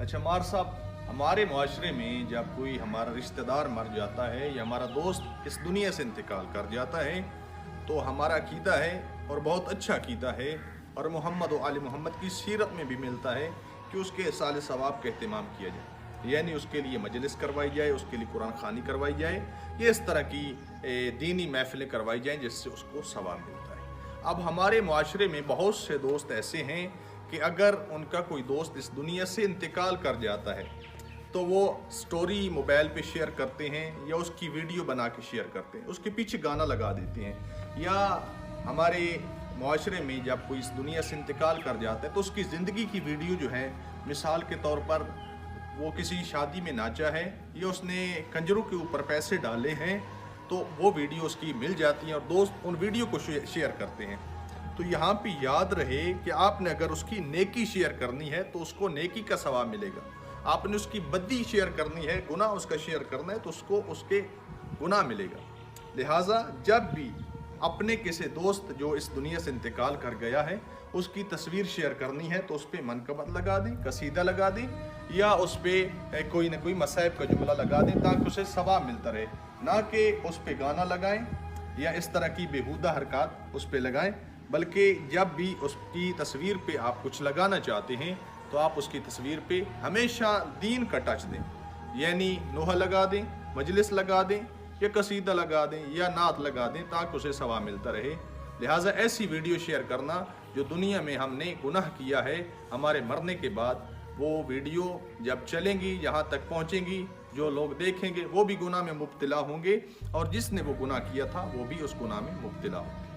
اچھا مار صاحب، ہمارے معاشرے میں جب کوئی ہمارا رشتہ دار مر جاتا ہے یا ہمارا دوست اس دنیا سے انتقال کر جاتا ہے تو ہمارا عقیدہ ہے، اور بہت اچھا عقیدہ ہے، اور محمد و آل محمد کی سیرت میں بھی ملتا ہے کہ اس کے اصال ثواب کا اہتمام کیا جائے، یعنی اس کے لیے مجلس کروائی جائے، اس کے لیے قرآن خوانی کروائی جائے، یہ اس طرح کی دینی محفلیں کروائی جائیں جس سے اس کو ثواب ملتا ہے۔ اب ہمارے معاشرے میں بہت سے دوست ایسے ہیں کہ اگر ان کا کوئی دوست اس دنیا سے انتقال کر جاتا ہے تو وہ سٹوری موبائل پہ شیئر کرتے ہیں یا اس کی ویڈیو بنا کے شیئر کرتے ہیں، اس کے پیچھے گانا لگا دیتے ہیں، یا ہمارے معاشرے میں جب کوئی اس دنیا سے انتقال کر جاتا ہے تو اس کی زندگی کی ویڈیو جو ہے، مثال کے طور پر وہ کسی شادی میں ناچا ہے یا اس نے کنجروں کے اوپر پیسے ڈالے ہیں تو وہ ویڈیو اس کی مل جاتی ہیں اور دوست ان ویڈیو کو شیئر کرتے ہیں۔ تو یہاں پہ یاد رہے کہ آپ نے اگر اس کی نیکی شیئر کرنی ہے تو اس کو نیکی کا ثواب ملے گا، آپ نے اس کی بدی شیئر کرنی ہے، گناہ اس کا شیئر کرنا ہے تو اس کو اس کے گناہ ملے گا۔ لہٰذا جب بھی اپنے کسی دوست جو اس دنیا سے انتقال کر گیا ہے اس کی تصویر شیئر کرنی ہے تو اس پہ منقبت لگا دیں، قصیدہ لگا دیں، یا اس پہ کوئی نہ کوئی مصائب کا جملہ لگا دیں تاکہ اسے ثواب ملتا رہے، نہ کہ اس پہ گانا لگائیں یا اس طرح کی بیہودہ حرکات اس پہ لگائیں، بلکہ جب بھی اس کی تصویر پہ آپ کچھ لگانا چاہتے ہیں تو آپ اس کی تصویر پہ ہمیشہ دین کا ٹچ دیں، یعنی نوحہ لگا دیں، مجلس لگا دیں، یا قصیدہ لگا دیں یا نعت لگا دیں تاکہ اسے ثواب ملتا رہے۔ لہٰذا ایسی ویڈیو شیئر کرنا جو دنیا میں ہم نے گناہ کیا ہے، ہمارے مرنے کے بعد وہ ویڈیو جب چلیں گی، یہاں تک پہنچیں گی، جو لوگ دیکھیں گے وہ بھی گناہ میں مبتلا ہوں گے، اور جس نے وہ گناہ کیا تھا وہ بھی اس گناہ میں مبتلا ہوں گے۔